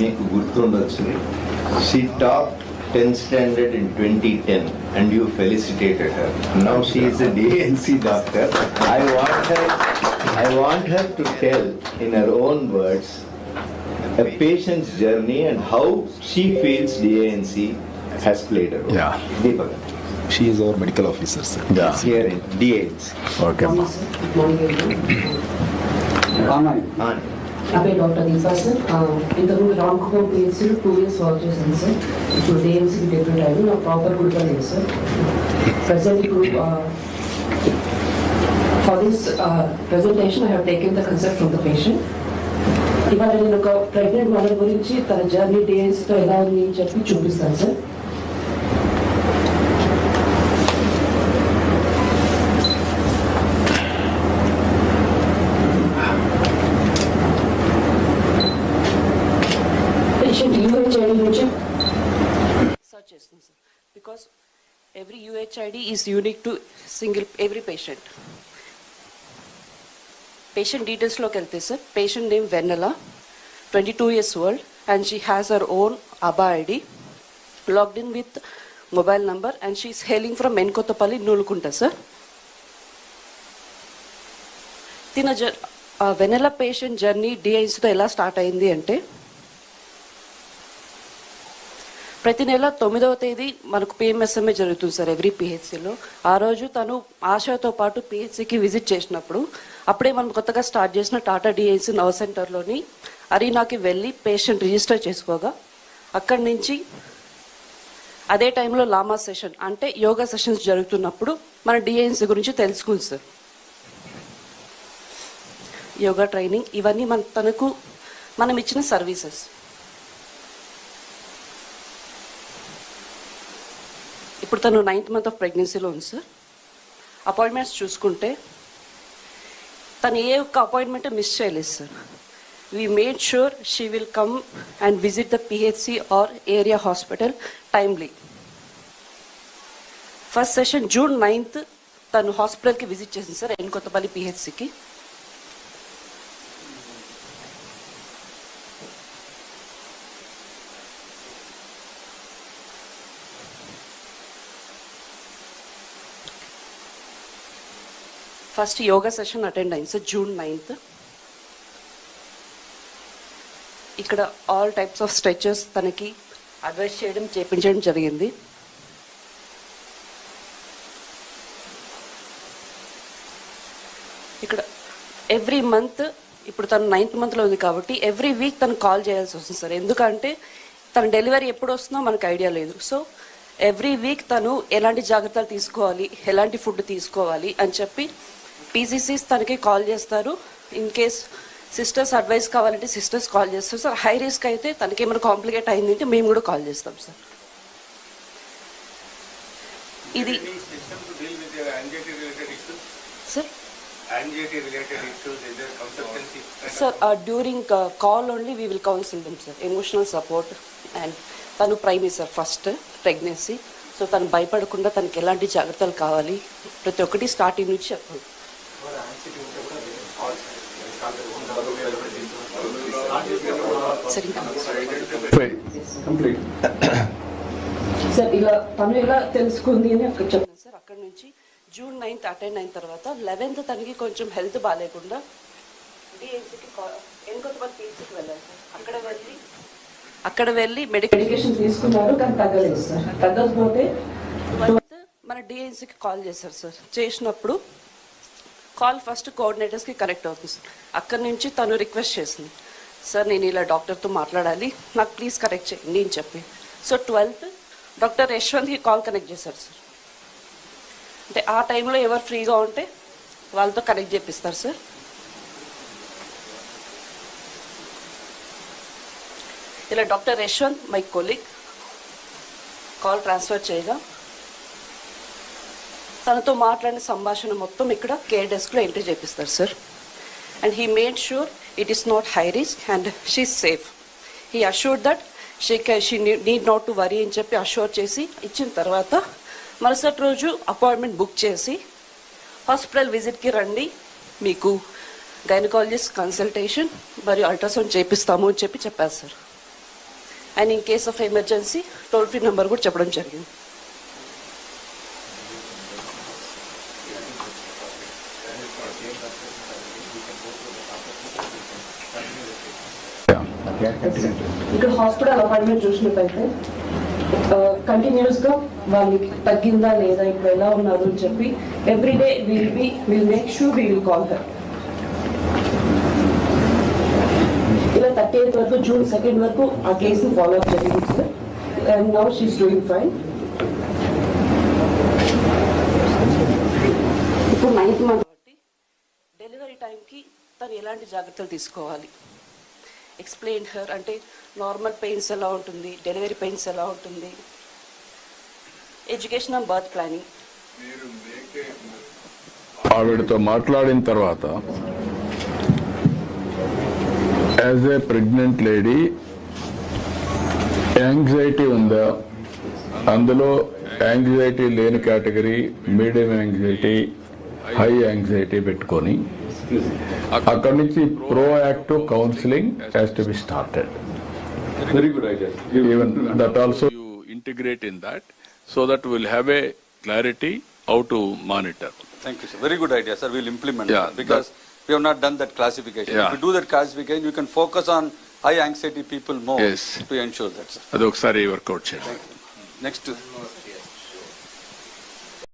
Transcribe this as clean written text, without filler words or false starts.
మీకు గుర్తుండొచ్చు, she topped 10th standard in 2010 and you felicitated her. Now she is a DNC doctor. I want her to tell in her own words a patient's journey and how she feels DNC has played a role. Yeah. Deepak. She is our medical officer, sir. Yeah. Here in DNC. Okay. Good morning. నా పేరు doctor Deepa sir. ఇంతకుముందు Ramkumar పిహెచ్సిలో 2 years work చేశాను sir. ఇప్పుడు డిఎంసీకి different అయ్యి నాకు proper గుర్తు లేదు sir. Present ఇప్పుడు for this presentation I have taken the consult from the patient. ఇవాళ నేను ఒక ప్రెగ్నెంట్ మదర్ గురించి తన జర్నీ డిఎన్సీతో ఎలా ఉంది అని చెప్పి చూపిస్తాను sir. Because every UHID is unique to every patient. Patient details look at this, sir. Patient name Venala, 22 years old, and she has her own ABA ID, logged in with mobile number, and she is hailing from Menkotapalli, Nulukunta, sir. Venala patient journey DINC to ela start ayindi ante ప్రతి నెల 9వ తేదీ మనకు PMSMA జరుగుతుంది sir every పిహెచ్సిలో. ఆ రోజు తను ఆశాతో పాటు పిహెచ్సికి visit చేసినప్పుడు అప్పుడే మనం కొత్తగా స్టార్ట్ చేసిన టాటా డిఎన్సి నర్వ్ సెంటర్లోని అరీనాకి వెళ్ళి పేషెంట్ రిజిస్టర్ చేసుకోగా అక్కడి నుంచి అదే టైంలో లామా సెషన్ అంటే యోగా సెషన్స్ జరుగుతున్నప్పుడు మన డిఎన్సి గురించి తెలుసుకుంది సార్. యోగా ట్రైనింగ్ ఇవన్నీ తనకు మనం ఇచ్చిన సర్వీసెస్. ఇప్పుడు తను 9th month ఆఫ్ ప్రెగ్నెన్సీలో ఉంది సార్. అపాయింట్మెంట్స్ చూసుకుంటే తను ఏ ఒక్క అపాయింట్మెంట్ మిస్ చేయలేదు sir. We made sure she will come and visit the PHC or area hospital timely. First session June 9th తను హాస్పిటల్కి విజిట్ చేసింది సార్, ఎన్కొత్తపల్లి పిహెచ్సికి. ఫస్ట్ యోగా సెషన్ అటెండ్ అయింది సార్ June 9th. ఇక్కడ ఆల్ టైప్స్ ఆఫ్ స్ట్రెచెస్ తనకి advice చేయించడం జరిగింది. ఇక్కడ ఎవ్రీ మంత్ ఇప్పుడు తను 9th monthలో ఉంది కాబట్టి ఎవ్రీ వీక్ తను కాల్ చేయాల్సి వస్తుంది సార్. ఎందుకంటే తన డెలివరీ ఎప్పుడు వస్తుందో మనకు ఐడియా లేదు. సో ఎవ్రీ వీక్ తను ఎలాంటి జాగ్రత్తలు తీసుకోవాలి, ఎలాంటి ఫుడ్ తీసుకోవాలి అని చెప్పి పీసీసీస్ తనకి కాల్ చేస్తారు. ఇన్ కేస్ సిస్టర్స్ అడ్వైస్ కావాలంటే సిస్టర్స్ కాల్ చేస్తారు సార్. హై రిస్క్ అయితే తనకి ఏమైనా కాంప్లికేట్ అయిందంటే మేము కూడా కాల్ చేస్తాం సార్. ఇది sir during call only we will counsel them sir. Emotional support and తను primary sir first pregnancy. So తను భయపడకుండా తనకి ఎలాంటి జాగ్రత్తలు కావాలి ప్రతి ఒక్కటి స్టార్టింగ్ నుంచి చెప్పండి. సార్ ఇలా తను ఎలా తెలుసుకుంది అని అక్కడ చెప్పాను సార్. అక్కడ నుంచి June 9th అటెండ్ అయిన తర్వాత 11th తనకి కొంచెం హెల్త్ బాగాలేకుండా డిఎన్సీకి ఎన్కొత్తపల్లి పిహెచ్సికి వెళ్ళారు సార్. అక్కడ వెళ్ళి మెడికేషన్ తీసుకున్నారు కానీ తగ్గలేదు సార్. తగ్గకపోతే మన డిఎన్సీకి కాల్ చేశారు సార్. చేసినప్పుడు కాల్ ఫస్ట్ కోఆర్డినేటర్స్కి కనెక్ట్ అవుతుంది సార్. అక్కడి నుంచి తను రిక్వెస్ట్ చేసింది, సార్ నేను ఇలా డాక్టర్తో మాట్లాడాలి, నాకు ప్లీజ్ కనెక్ట్ చేయండి అని చెప్పి. సో 12th డాక్టర్ యశ్వంత్కి కాల్ కనెక్ట్ చేశారు సార్. అంటే ఆ టైంలో ఎవరు ఫ్రీగా ఉంటే వాళ్ళతో కనెక్ట్ చేపిస్తారు సార్. ఇలా doctor Yashwant my colleague call transfer చేయగా తనతో మాట్లాడిన సంభాషణ మొత్తం ఇక్కడ కేర్ డెస్క్లో ఎంట్రీ చేపిస్తారు sir. And he made sure it is not high risk and she safe. He assured that she need not to worry అని చెప్పి అష్యూర్ చేసి ఇచ్చిన తర్వాత మరుసటి రోజు అపాయింట్మెంట్ బుక్ చేసి హాస్పిటల్ విజిట్కి రండి, మీకు గైనకాలజిస్ట్ కన్సల్టేషన్ మరియు అల్ట్రాసౌండ్ చేపిస్తాము అని చెప్పారు sir. And in case of emergency toll free number కూడా చెప్పడం జరిగింది. ఇక్కడ హాస్పిటల్ అపాయింట్మెంట్ చూసినట్టయితే కంటిన్యూస్ గా వాళ్ళకి తగ్గిందా లేదా, ఇప్పుడు ఎలా ఉన్నారు అని చెప్పి everyday will make sure we will call her. ఇలా 38 వరకు జూన్ 2 వరకు ఆ కేసుని ఫాలో అప్ జరిగింది sir. And now she's doing fine. ఇప్పుడు 9th మంత్ బట్టి డెలివరీ టైంకి తను ఎలాంటి జాగ్రత్తలు తీసుకోవాలి ఎక్స్ప్లెయిన్ హర్. అంటే నార్మల్ పెయిన్స్ ఎలా ఉంటుంది, డెలివరీ పెయిన్స్ ఎలా ఉంటుంది, ఎడ్యుకేషన్ అండ్ బర్త్ ప్లానింగ్. ఆవిడతో మాట్లాడిన తర్వాత as a pregnant lady anxiety ఉందా, అందులో యాంగ్జైటీ లేని category, medium anxiety, high anxiety పెట్టుకొని అక్కడి నుంచి proactive counselling has to be started. Very good idea. Even that also you integrate in that, so that we'll have a clarity how to monitor. Thank you, sir. Very good idea, sir. We'll implement Yeah, that because we have not done that classification. Yeah. If we do that classification, we can focus on high anxiety people more Yes. to ensure that, sir. అది ఒకసారి work out చేయండి. Next.